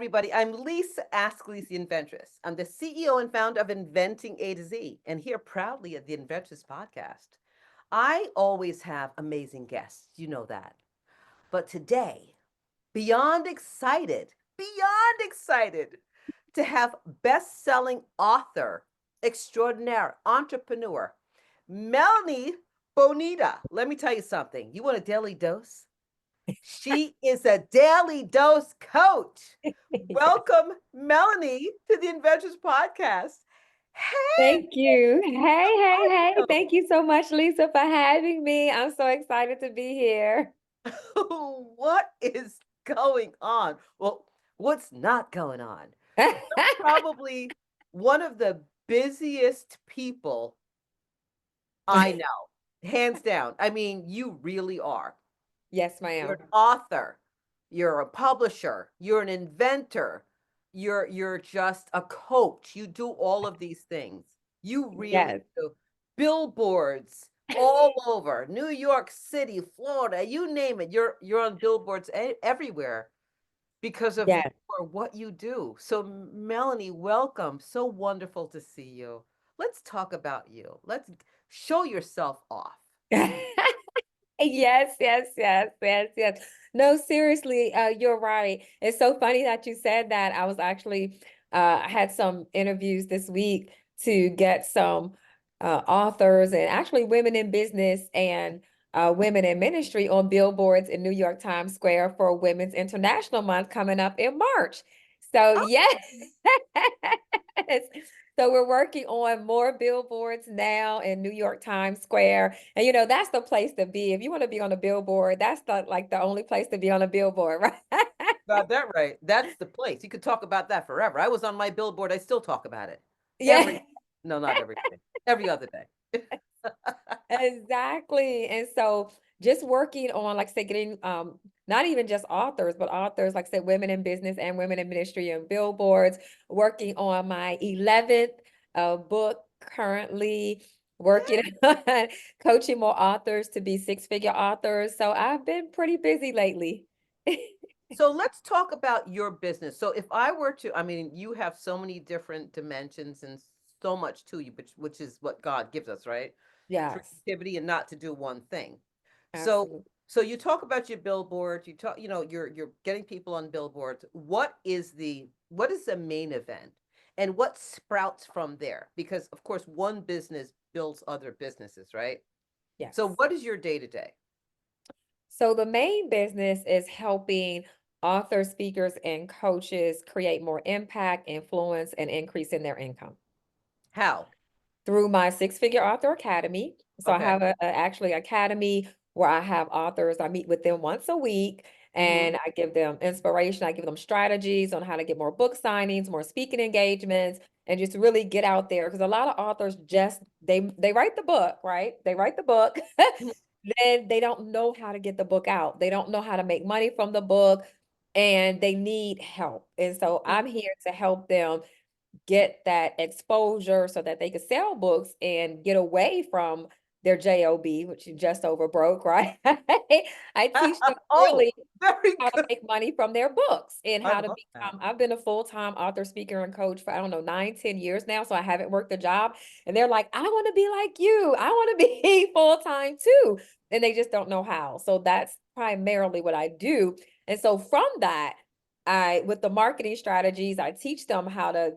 Everybody, I'm Lisa Ascolese, the Inventress. I'm the CEO and founder of Inventing A to Z, and here proudly at the Inventress podcast. I always have amazing guests, you know that. But today, beyond excited to have best-selling author, extraordinaire entrepreneur, Melanie Bonita. Let me tell you something. You want a daily dose? She is a daily dose coach. Welcome, Melanie, to the Adventures Podcast. Hey, Thank you. how Hey. are Thank you so much, Lisa, for having me. I'm so excited to be here. you? What is going on? Well, what's not going on? You're probably one of the busiest people I know, hands down. I mean, you really are. Yes, You're ma'am. an author, you're a publisher, you're an inventor, you're just a coach. You do all of these things. You really Yes. do. Billboards all over New York City, Florida, you name it. You're on billboards everywhere because of Yes. what you do. So Melanie, welcome. So wonderful to see you. Let's talk about you. Let's show yourself off. Yes. No, seriously, you're right. It's so funny that you said that. I was actually I had some interviews this week to get some authors and actually women in business and women in ministry on billboards in New York Times Square for Women's International Month coming up in March. So yes. So we're working on more billboards now in New York Times Square. And that's the place to be. If you want to be on a billboard, that's the only place to be on a billboard, right? Got that right. That's the place. You could talk about that forever. I was on my billboard. I still talk about it every, Yeah. no, not every day, every other day. Exactly. And so just working on, like I said, getting not even just authors, but authors, like I said, women in business and women in ministry and billboards, working on my 11th book currently, Yeah. working on coaching more authors to be six-figure authors. So I've been pretty busy lately. So let's talk about your business. So if I were to, I mean, you have so many different dimensions and so much to you, which is what God gives us, right? Yes, Creativity and not to do one thing. So absolutely. so you talk about your billboard, you talk, you're getting people on billboards. What is the main event? And what sprouts from there? Because of course one business builds other businesses, right? So Yes. what is your day to day? So the main business is helping authors, speakers, and coaches create more impact, influence, and increase in their income How? through my six-figure author academy. So I Okay. have actually academy where I have authors. I meet with them once a week Mm-hmm. and I give them inspiration. I give them strategies on how to get more book signings, more speaking engagements, and just really get out there. Because a lot of authors just they write the book, right? They write the book. Then they don't know how to get the book out. They don't know how to make money from the book and they need help. And so I'm here to help them get that exposure so that they could sell books and get away from their job, which is just over broke, right? I teach them Oh, really very how to good. make money from their books and I how to love that. become. I've been a full-time author, speaker, and coach for, I don't know, 9, 10 years now. So I haven't worked a job. And they're like, I want to be like you. I want to be full-time too. And they just don't know how. So that's primarily what I do. And so from that, with the marketing strategies, I teach them how to,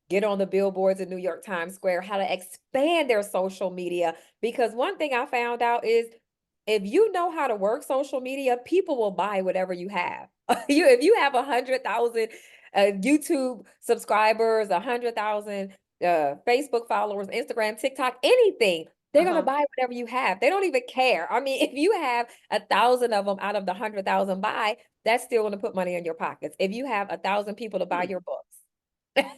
get on the billboards in New York Times Square, how to expand their social media. Because one thing I found out is if you know how to work social media, people will buy whatever you have. If you have 100,000 YouTube subscribers, 100,000 Facebook followers, Instagram, TikTok, anything, they're gonna Uh-huh. buy whatever you have. They don't even care. I mean, if you have 1,000 of them out of the 100,000 buy, that's still gonna put money in your pockets. If you have 1,000 people to buy Hmm. your books.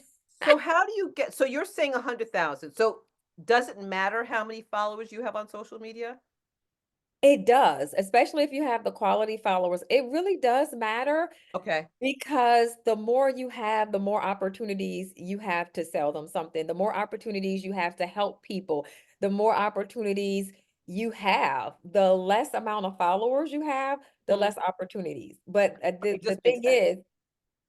So how do you get, so you're saying 100,000. So does it matter how many followers you have on social media? It does, especially if you have the quality followers. It really does matter Okay. because the more you have, the more opportunities you have to sell them something, the more opportunities you have to help people, the more opportunities you have, the less amount of followers you have, the Mhm. less opportunities. But It the just thing makes sense.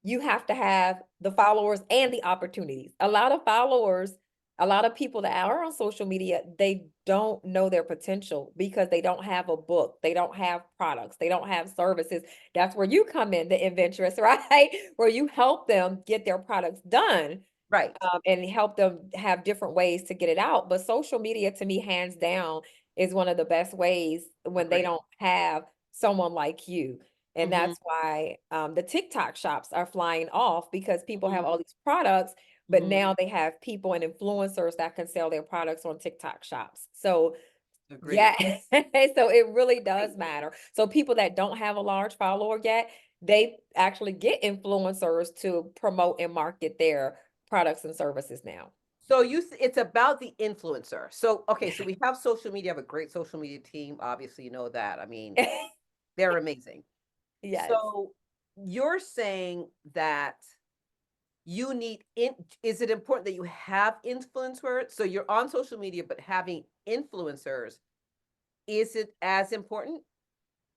you have to have the followers and the opportunities. A lot of followers, a lot of people that are on social media, they don't know their potential because they don't have a book, they don't have products, they don't have services. That's where you come in, the inventress, right? Where you help them get their products done, Right. and help them have different ways to get it out. But social media, to me, hands down, is one of the best ways when they Agree. don't have someone like you. And Mm-hmm. that's why the TikTok shops are flying off, because people have Mm-hmm. all these products, but Mm-hmm. now they have people and influencers that can sell their products on TikTok shops. So Agreed. yeah, so it really does matter. So people that don't have a large follower yet, they actually get influencers to promote and market their products and services now. So it's about the influencer. So okay, so we have social media, have a great social media team. Obviously, you know that. I mean, they're amazing. Yes. So you're saying that you need in is it important that you have influencers? So you're on social media, but having influencers, is it as important?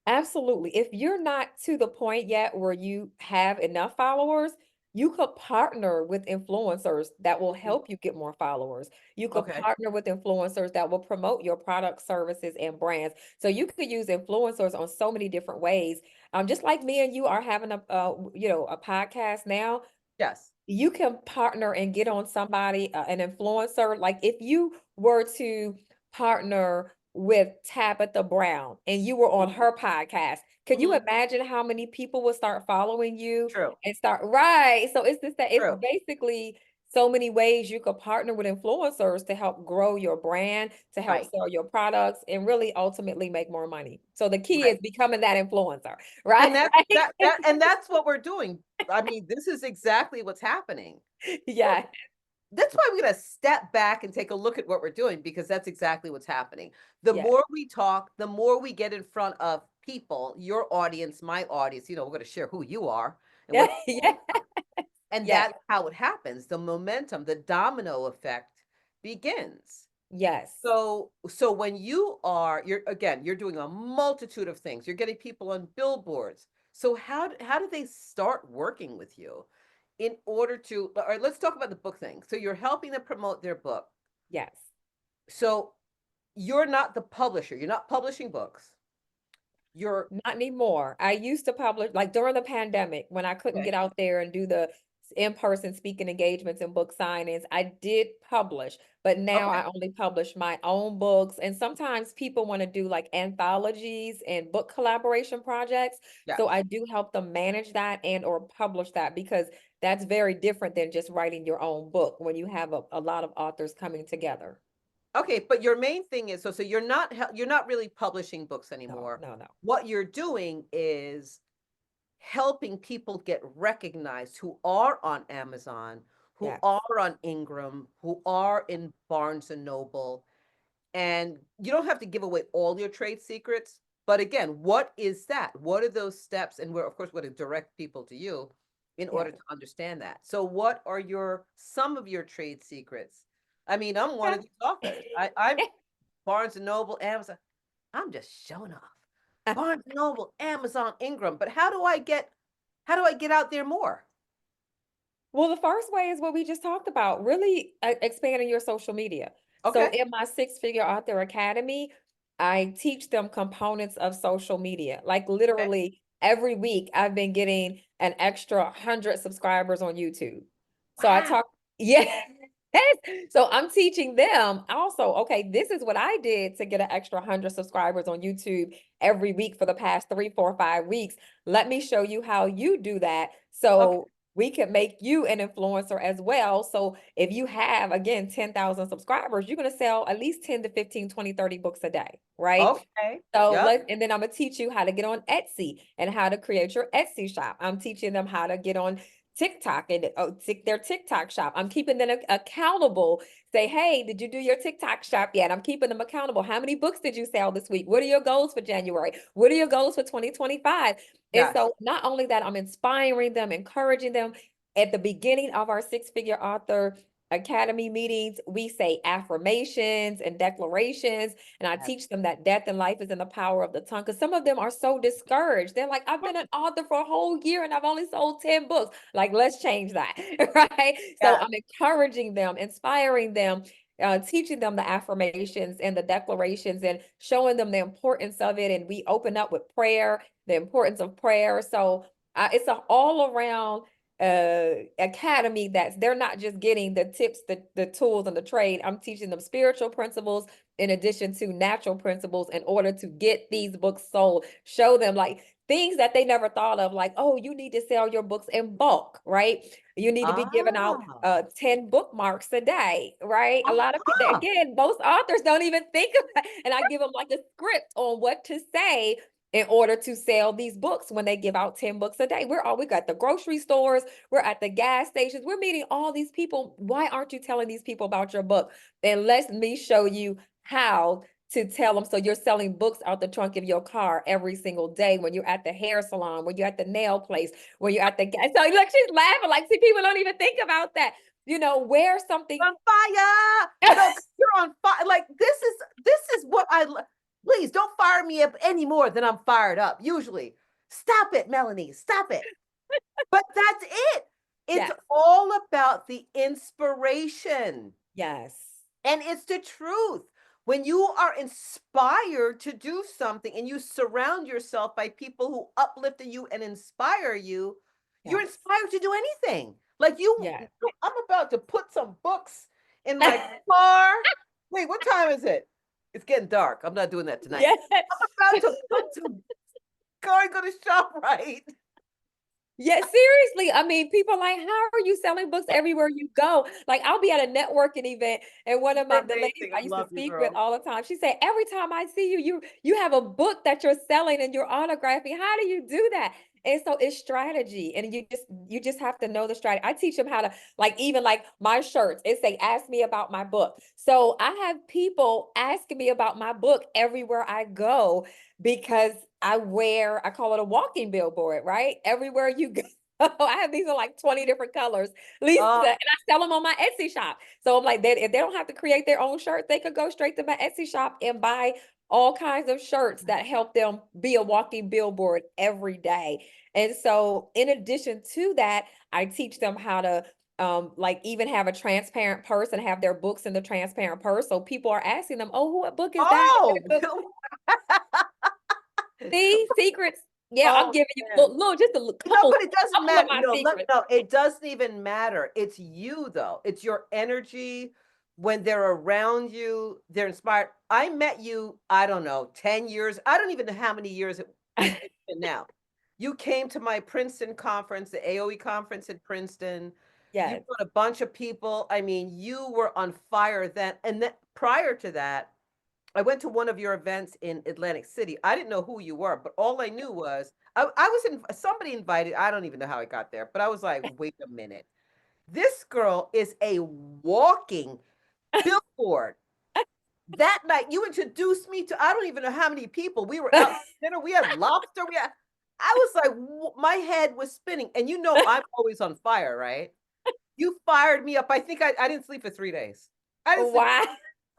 Absolutely. If you're not to the point yet where you have enough followers, you could partner with influencers that will Mhm. help you get more followers. You could Okay. partner with influencers that will promote your products, services, and brands. So you could use influencers on so many different ways. Just like me and you are having a podcast now, Yes. you can partner and get on somebody, an influencer. Like if you were to partner with Tabitha Brown and you were on Mhm. her podcast, could you Mhm. imagine how many people would start following you True. and start, right? So it's just that it's True. basically so many ways you could partner with influencers to help grow your brand, to help Right. sell your products, and really ultimately make more money. So the key is Right. becoming that influencer, right? And that's what we're doing. I mean, this is exactly what's happening. So Yeah, that's why we're going to step back and take a look at what we're doing because that's exactly what's happening. The yes, more we talk, the more we get in front of people, your audience, my audience, we're going to share who you are and what you yeah, are. And yes, that's how it happens. The momentum, the domino effect begins. yes. So when you're doing a multitude of things. You're getting people on billboards. So how do they start working with you in order to, all right, let's talk about the book thing. So you're helping them promote their book. Yes, So you're not the publisher. You're not publishing books. You're not anymore. I used to publish, like during the pandemic when I couldn't okay. get out there and do the in-person speaking engagements and book signings. I did publish, but now Okay. I only publish my own books. And sometimes people want to do like anthologies and book collaboration projects. So Yes. I do help them manage that and or publish that, because that's very different than just writing your own book when you have a lot of authors coming together. Okay, but your main thing is so you're not really publishing books No, anymore. no, no. What you're doing is helping people get recognized who are on Amazon, who Yes. are on Ingram, who are in Barnes and Noble. And you don't have to give away all your trade secrets. But again, what is that? What are those steps? And we're, of course, going to direct people to you in order Yes. to understand that. So, what are some of your trade secrets? I mean, I'm one of these authors. I'm Barnes and Noble, Amazon. I'm just showing off. Barnes and Noble, Amazon, Ingram. But how do I get out there more? Well, the first way is what we just talked about, really expanding your social media. So Okay. in my Six-Figure Author Academy, I teach them components of social media. Like Okay. literally every week, I've been getting an extra 100 subscribers on YouTube. So I Wow. talk, yeah. So I'm teaching them also, okay, this is what I did to get an extra 100 subscribers on YouTube every week for the past 3, 4, 5 weeks. Let me show you how you do that. Okay. So we could make you an influencer as well. So if you have, again, 10,000 subscribers, you're going to sell at least 10 to 15, 20, 30 books a day, right? Okay. So Yep. and then I'm gonna teach you how to get on Etsy and how to create your Etsy shop. I'm teaching them how to get on TikTok and their TikTok shop. I'm keeping them accountable. Say, hey, did you do your TikTok shop yet? I'm keeping them accountable. How many books did you sell this week? What are your goals for January? What are your goals for 2025? And Yes. so not only that, I'm inspiring them, encouraging them. At the beginning of our Six-Figure Author academy meetings, we say affirmations and declarations, and I Yes. teach them that death and life is in the power of the tongue. Because some of them are so discouraged. They're like, I've been an author for a whole year and I've only sold 10 books. Like, let's change that, right? So Yes. I'm encouraging them, inspiring them, teaching them the affirmations and the declarations and showing them the importance of it. And we open up with prayer, the importance of prayer. So it's an all around academy that's they're not just getting the tips, the tools and the trade. I'm teaching them spiritual principles in addition to natural principles in order to get these books sold. Show them like things that they never thought of, like, oh, you need to sell your books in bulk, right? You need to be giving out Ah. 10 bookmarks a day, right? A lot of people, Ah. again, most authors don't even think of that. And I give them like a script on what to say in order to sell these books when they give out 10 books a day. We got the grocery stores, we're at the gas stations, we're meeting all these people. Why aren't you telling these people about your book? And let me show you how to tell them. So you're selling books out the trunk of your car every single day when you're at the hair salon, when you're at the nail place, when you're at the gas. So look, she's laughing like, see, people don't even think about that. Wear something. On fire. No, 'cause you're on fire. Like this is what please don't fire me up any more than I'm fired up. Usually. Stop it, Melanie. Stop it. But that's it. It's Yes, all about the inspiration. yes, And it's the truth. When you are inspired to do something and you surround yourself by people who uplift you and inspire you, you're yes, inspired to do anything. Like you, yes. I'm about to put some books in my car. Wait, what time is it? It's getting dark. I'm not doing that tonight. Yes. I'm about to put some, go to ShopRite. Yeah, seriously. I mean, people like, how are you selling books everywhere you go? Like, I'll be at a networking event, and one of You're the ladies amazing. I I used to love you, speak with girl. all the time, she said, every time I see you, you have a book that you're selling and you're autographing. How do you do that? And so it's strategy, and you just have to know the strategy. I teach them how to like even like my shirts. It say, "Ask me about my book." So I have people asking me about my book everywhere I go because I call it a walking billboard, right? Everywhere you go. I have these in like 20 different colors, Lisa, Oh, and I sell them on my Etsy shop. So I'm like, if they don't have to create their own shirt, they could go straight to my Etsy shop and buy all kinds of shirts that help them be a walking billboard every day. And so, in addition to that, I teach them how to like even have a transparent purse and have their books in the transparent purse. So people are asking them, "Oh, what book is that?" oh, See, secrets. Yeah, I'm oh giving you man. just a No, couple, but it doesn't couple of matter. my No, secrets. no, it doesn't even matter. It's you though. It's your energy when they're around you, they're inspired. I met you, I don't know, 10 years. I don't even know how many years it's been now. You came to my Princeton conference, the AOE conference at Princeton. You Yes. brought a bunch of people. I mean, you were on fire then. And then prior to that, I went to one of your events in Atlantic City. I didn't know who you were, but all I knew was I was in somebody invited. I don't even know how I got there, but I was like, wait a minute. This girl is a walking billboard. That night, you introduced me to I don't even know how many people. We were out to dinner. We had lobster. I was like, my head was spinning. And you know, I'm always on fire, right? You fired me up. I think I didn't sleep for 3 days. I didn't sleep. Wow.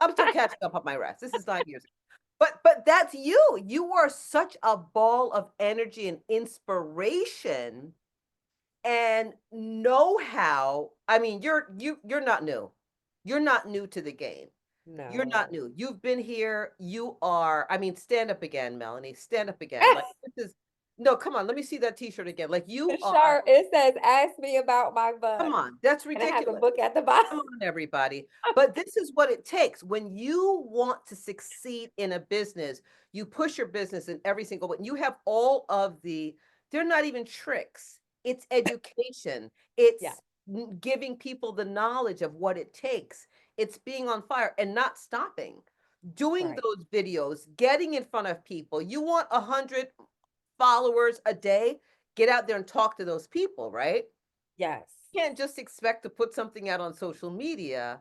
I'm still catching up on my rest. This is 9 years ago. But that's you. You are such a ball of energy and inspiration and know-how. I mean, you're not new. You're not new to the game. You're not No. new. You've been here. You are, I mean, stand up again, Melanie. Stand up again. Like this is no, come on, let me see that t-shirt again. Like The you are, shirt, it says, ask me about my book. come on, that's And it has a ridiculous. book at the bottom. Come on, everybody. But this is what it takes. When you want to succeed in a business, you push your business in every single way. You have all of they're not even tricks. It's education. Yeah, It's giving people the knowledge of what it takes. It's being on fire and not stopping. Doing right. those videos, getting in front of people. You want 100 followers a day, get out there and talk to those people, right? Yes. Can't just expect to put something out on social media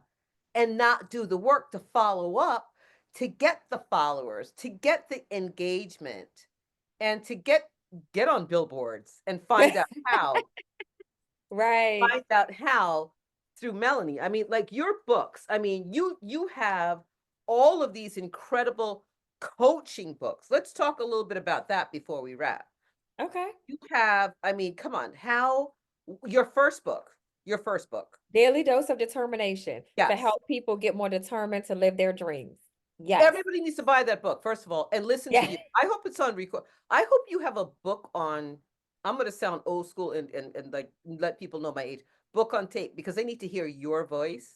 and not do the work to follow up to get the followers, to get the engagement, and to get on billboards and Right. find out how through Melanie. I mean, like your books. I mean, you have all of these incredible coaching books. Let's talk a little bit about that before we wrap. Okay. You have, I mean, come on, how your first book, your first book. Daily dose of determination to Yes. help people get more determined to live their dreams. Yes. Everybody needs to buy that book, first of all, and listen to Yeah. you. I hope it's on record. I hope you have a book on, I'm going to sound old school and like let people know my age, book on tape, because they need to hear your voice.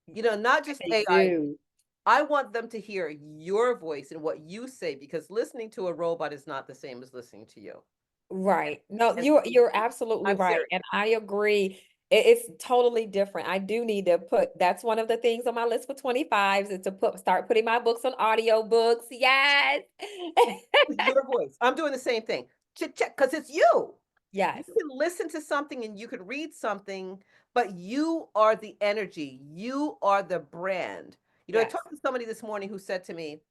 You know, not just They AI. do. I want them to hear your voice and what you say, because listening to a robot is not the same as listening to you. Right. No, And you're absolutely I'm right. serious. And I agree. It's totally different. I do need to put that's one of the things on my list for 25s is to start putting my books on audio books. Yes. With your voice. I'm doing the same thing. Chit chat, because it's you. You Yes. can listen to something and you can read something, but you are the energy. You are the brand. You know, I Yes. talked to somebody this morning who said to me,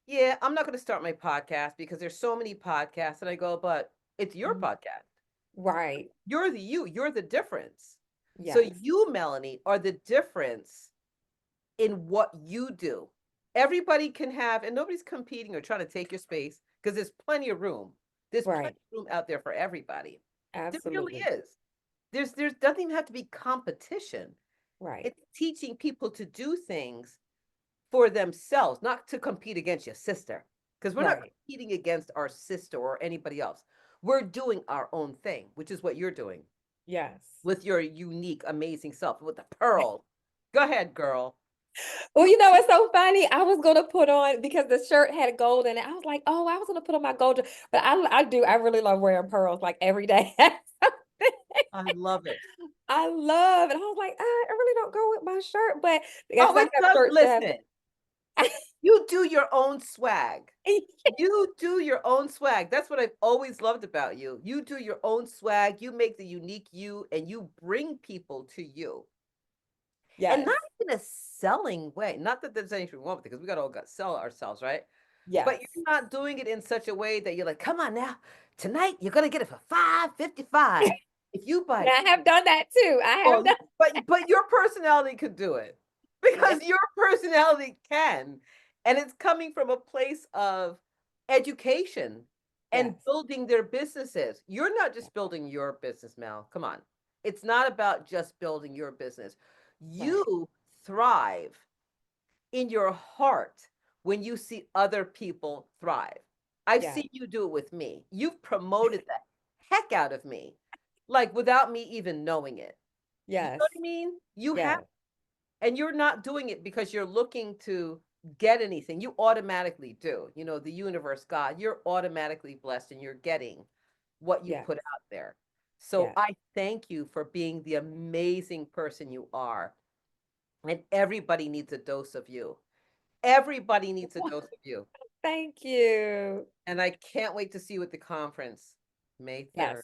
yeah, I'm not going to start my podcast because there's so many podcasts. And I go, but it's your Mhm. podcast. Right. You're the you, you're the difference. So Yes. you, Melanie, are the difference in what you do. Everybody can have, and nobody's competing or trying to take your space because there's plenty of room. There's plenty Right. of room out there for everybody. There really Absolutely. is. There's doesn't even have to be competition. Right. It's teaching people to do things for themselves, not to compete against your sister. Because we're not Right. competing against our sister or anybody else. We're doing our own thing, which is what you're doing Yes. with your unique, amazing self, with the pearl. Go ahead, girl. Well, you know, it's so funny. I was gonna put on because the shirt had gold in it. I was like, oh, I was gonna put on my gold, but I really love wearing pearls like every day. I love it. I love it. I was like, I really don't go with my shirt, but because Oh, I it have does. shirts that Listen, you do your own swag. have. You do your own swag. That's what I've always loved about you. You do your own swag. You make the unique you, and you bring people to you. And Yes. not in a selling way. Not that there's anything wrong with it, because we got all got sell ourselves, right? But Yes. you're not doing it in such a way that you're like, come on now, tonight you're gonna get it for 5.55. If you And buy I have done that too. I have Oh, done. but your personality could do it Yeah. because your personality can, and it's coming from a place of education and Yes. building their businesses. You're not just building your business, Mel. Come on. It's not about just building your business. Right. You thrive in your heart when you see other people thrive. I've Yeah. seen you do it with me. You've promoted the heck out of me, like without me even knowing it. You know Yes. what I mean? You have, Yes. and you're not doing it because you're looking to get anything. You automatically do. You know, the universe, God, you're automatically blessed and you're getting what you Yes. put out there. So Yes. I thank you for being the amazing person you are. And everybody needs a dose of you. Everybody needs a dose of you. Thank you. And I can't wait to see you at the conference, May Yes. 3rd,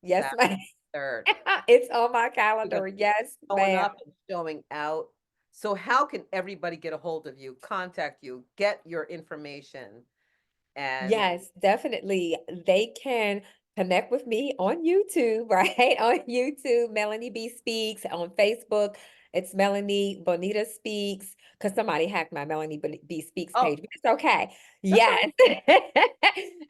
Yes, Saturday ma'am. 3rd. It's on my We got calendar. Yes, showing ma'am. up and showing out. So how can everybody get a hold of you, contact you, get your information? And Yes, definitely. They can connect with me on YouTube, right? On YouTube, Melanie B Speaks. On Facebook, it's Melanie Bonita Speaks. Because somebody hacked my B Speaks oh, page, but it's okay. that's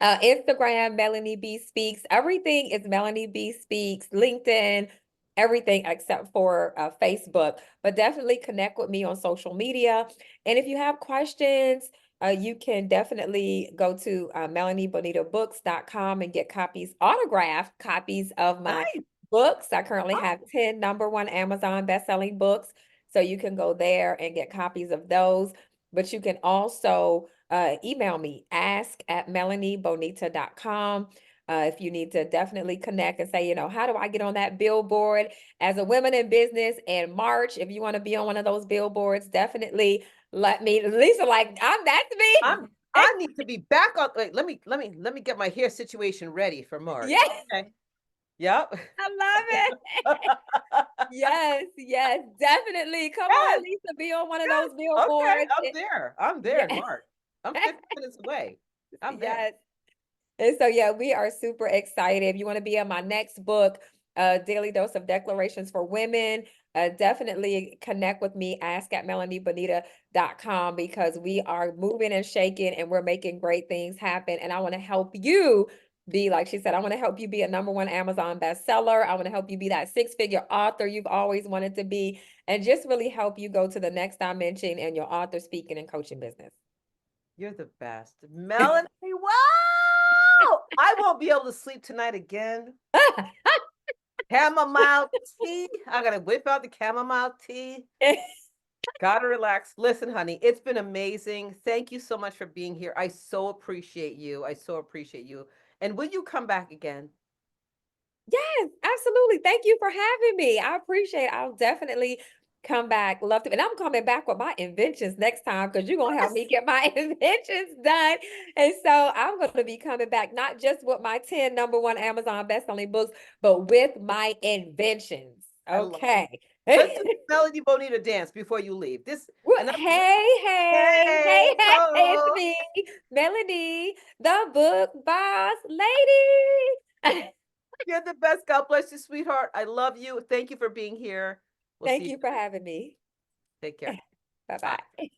all Yes. Instagram, Melanie B Speaks. Everything is Melanie B Speaks. LinkedIn, everything except for Facebook. But definitely connect with me on social media. And if you have questions, you can definitely go to melaniebonitabooks.com and get autographed copies of my nice. books. I currently have Oh, 10 #1 Amazon best-selling books. So you can go there and get copies of those. But you can also email me, ask@melaniebonita.com. If you need to definitely connect and say, how do I get on that billboard as a women in business in March? If you want to be on one of those billboards, definitely let me, Lisa, like, that's me. I need to be back on. Wait, let me get my hair situation ready for March. Yes, Okay. Yep. I love it. Yes, yes, definitely. Come on, Yes, Lisa, be on one of yes. those Okay, billboards. I'm there. I'm there in Yes, March. I'm 50 minutes away. I'm there. yes. And so, yeah, we are super excited. If you want to be on my next book, Daily Dose of Declarations for Women. Definitely connect with me, ask@melaniebonita.com, because we are moving and shaking and we're making great things happen. And I want to help you be, like she said, I want to help you be a #1 Amazon bestseller. I want to help you be that 6-figure author you've always wanted to be, and just really help you go to the next dimension in your author, speaking, and coaching business. You're the best. Melanie, wow! I won't be able to sleep tonight again. Chamomile tea. I gotta whip out the chamomile tea. Gotta relax. Listen, honey, it's been amazing. Thank you so much for being here. I so appreciate you. I so appreciate you. And will you come back again? Yes, absolutely. Thank you for having me. I appreciate it. I'll definitely come back. Love to. And I'm coming back with my inventions next time, because you're going to help me Yes. get my inventions done. And so I'm going to be coming back, not just with my 10 #1 Amazon bestselling books, but with my inventions. I love it. Okay. Let's do the Melanie Bonita dance before you leave. This Well, another hey, hey, it's ho. me, Melanie, the book boss lady. You're the best. God bless you, sweetheart. I love you. Thank you for being here. We'll see Thank you. you for having me. Take care. Bye. Bye-bye.